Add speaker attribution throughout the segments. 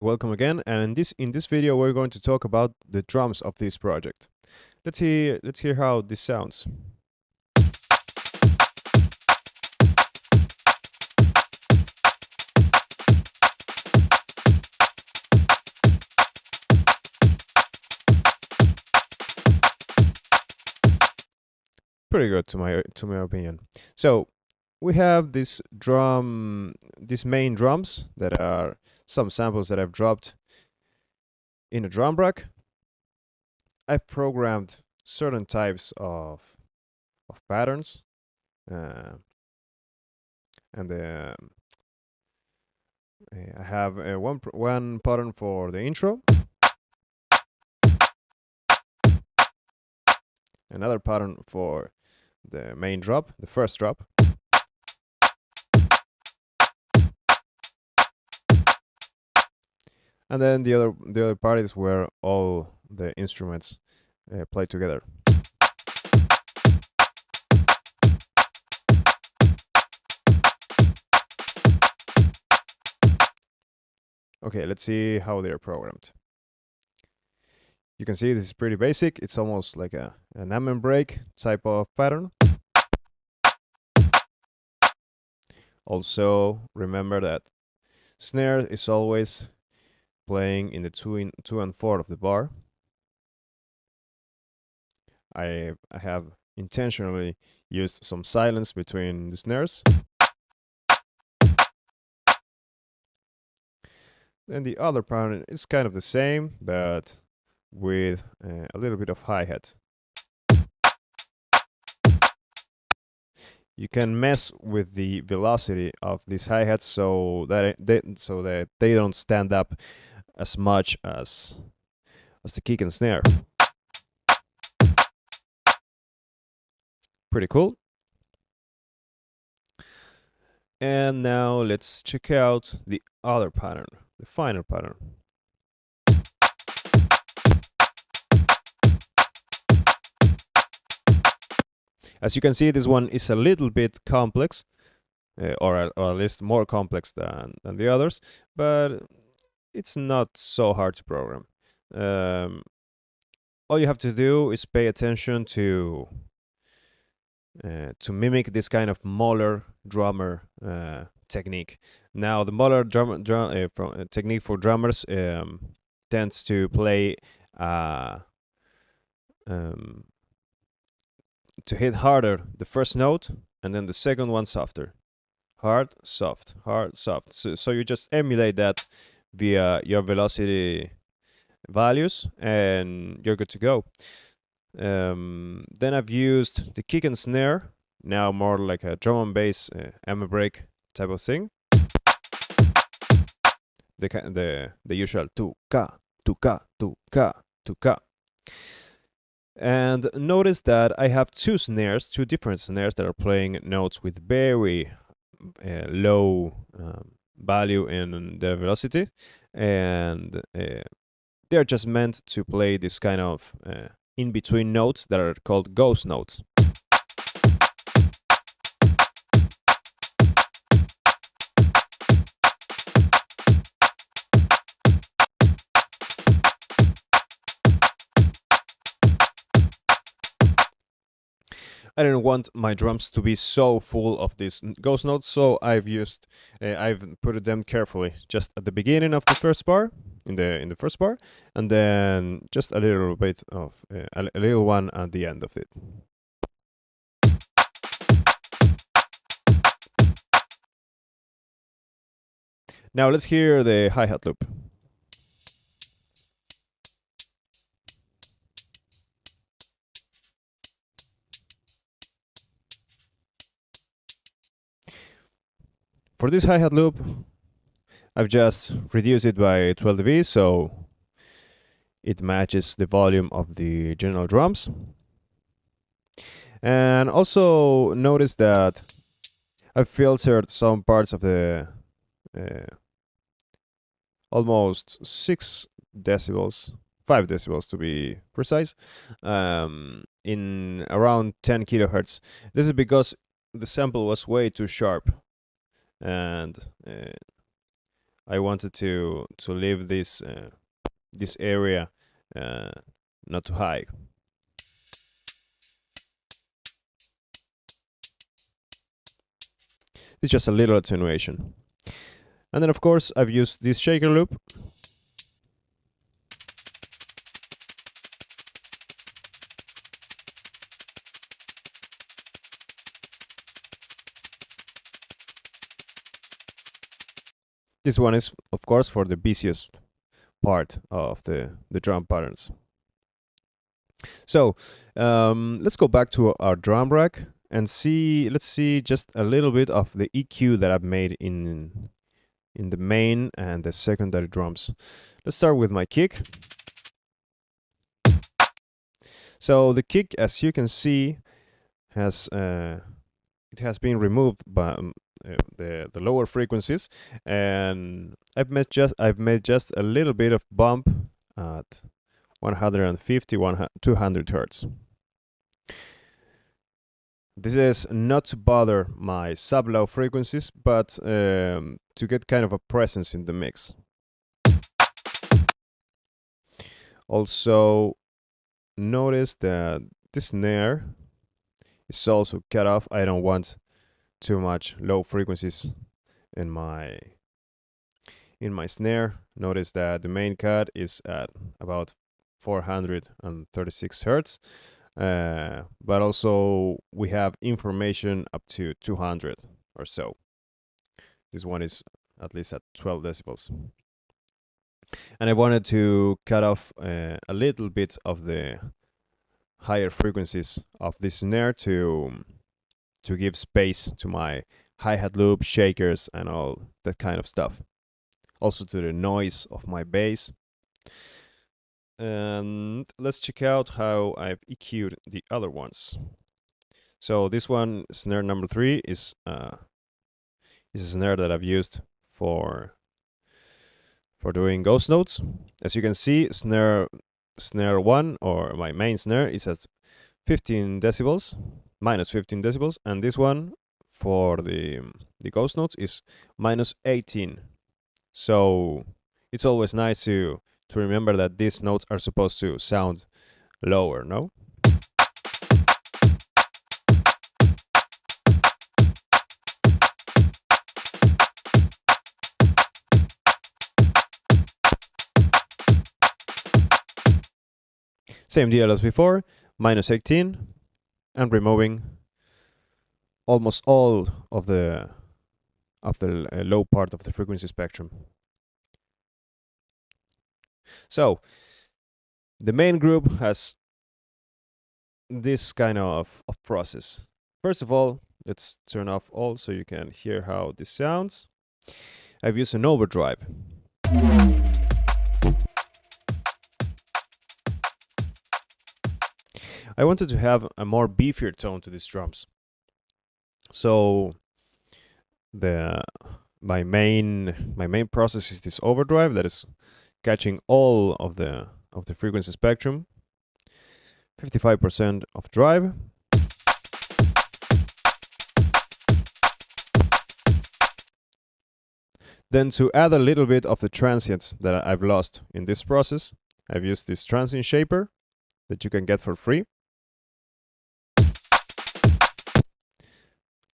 Speaker 1: Welcome again, and in this video we're going to talk about the drums of this project. Let's hear how this sounds. Pretty good to my opinion. So we have these main drums that are some samples that I've dropped in a drum rack. I've programmed certain types of patterns, uh, and I have one pattern for the intro, another pattern for the main drop, the first drop, and then the other part is where all the instruments play together. Okay, let's see how they're programmed. You can see this is pretty basic. It's almost like an amen break type of pattern. Also, remember that snare is always playing in the 2 and 4 of the bar. I have intentionally used some silence between the snares. And the other pattern is kind of the same, but with a little bit of hi-hat. You can mess with the velocity of these hi-hats so that they don't stand up as much as the kick and snare. Pretty cool. And now let's check out the other pattern, the final pattern. As you can see, this one is a little bit complex, or at least more complex than the others, but it's not so hard to program. All you have to do is pay attention to mimic this kind of Mahler drummer technique. Now, the Mahler technique for drummers tends to play to hit harder the first note and then the second one softer. Hard, soft, hard, soft. So you just emulate that via your velocity values and you're good to go. Then I've used the kick and snare, now more like a drum and bass amen break type of thing. The usual tu ka, tu ka, tu ka, tu ka. And notice that I have two different snares that are playing notes with very low value in their velocity, and they're just meant to play this kind of in-between notes that are called ghost notes. I didn't want my drums to be so full of these ghost notes, so I've put them carefully, just at the beginning of the first bar, in the first bar, and then just a little bit of a little one at the end of it. Now let's hear the hi-hat loop. For this hi-hat loop, I've just reduced it by 12 dB, so it matches the volume of the general drums. And also notice that I've filtered some parts of the almost 6 decibels, 5 decibels to be precise, in around 10 kilohertz. This is because the sample was way too sharp, and I wanted to leave this this area not too high. It's just a little attenuation. And then of course I've used this shaker loop. This one is of course for the busiest part of the drum patterns. So let's go back to our drum rack and see. Let's see just a little bit of the EQ that I've made in the main and the secondary drums. Let's start with my kick. So the kick, as you can see, has it has been removed by the lower frequencies, and I've made just a little bit of bump at 150, 200 hertz. This is not to bother my sub-low frequencies, but to get kind of a presence in the mix. Also, notice that this snare is also cut off. I don't want too much low frequencies in my snare. Notice that the main cut is at about 436 hertz, but also we have information up to 200 or so. This one is at least at 12 decibels. And I wanted to cut off a little bit of the higher frequencies of this snare to give space to my hi-hat loop, shakers, and all that kind of stuff. Also to the noise of my bass. And let's check out how I've EQ'd the other ones. So this one, snare number 3, is a snare that I've used for doing ghost notes. As you can see, snare 1, or my main snare, is at 15 decibels, minus 15 decibels, and this one for the ghost notes is minus 18. So it's always nice to remember that these notes are supposed to sound lower, no? Same deal as before, minus 18, and removing almost all of the low part of the frequency spectrum. So the main group has this kind of process. First of all, let's turn off all so you can hear how this sounds. I've used an overdrive. I wanted to have a more beefier tone to these drums. So my main process is this overdrive that is catching all of the frequency spectrum. 55% of drive. Then to add a little bit of the transients that I've lost in this process, I've used this transient shaper that you can get for free.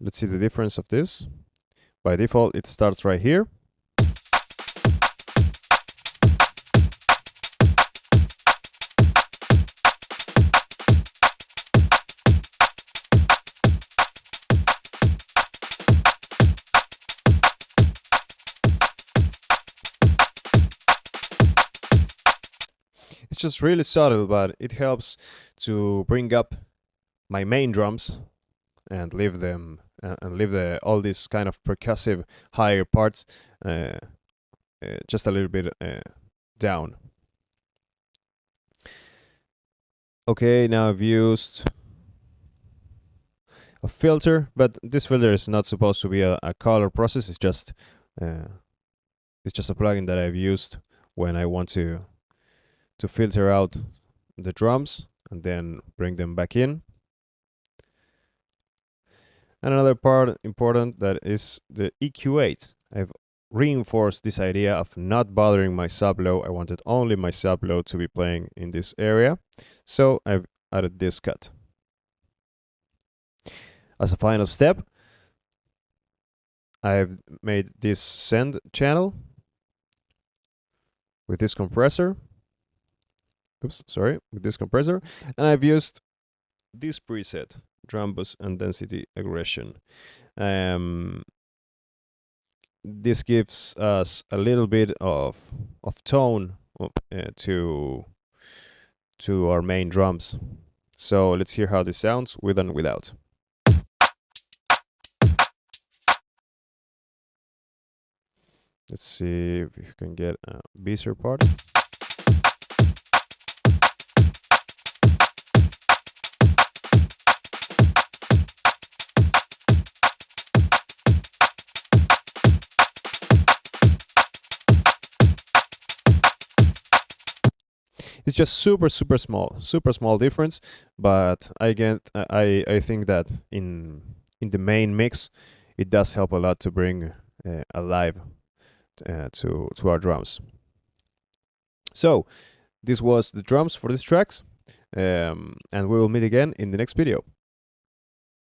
Speaker 1: Let's see the difference of this. By default, it starts right here. It's just really subtle, but it helps to bring up my main drums and leave them and leave all these kind of percussive higher parts just a little bit down. Okay, now I've used a filter, but this filter is not supposed to be a color process. It's just a plugin that I've used when I want to filter out the drums and then bring them back in. And another part important, that is the EQ8. I've reinforce this idea of not bothering my sub low. I wanted only my sub low to be playing in this area, so I've added this cut. As a final step, I've made this send channel with this compressor. With this compressor, and I've used this preset, drum bus and density aggression. This gives us a little bit of tone to our main drums. So let's hear how this sounds with and without. Let's see if we can get a baser part. It's just super small difference, but I think that in the main mix, it does help a lot to bring alive to our drums. So this was the drums for these tracks, and we will meet again in the next video.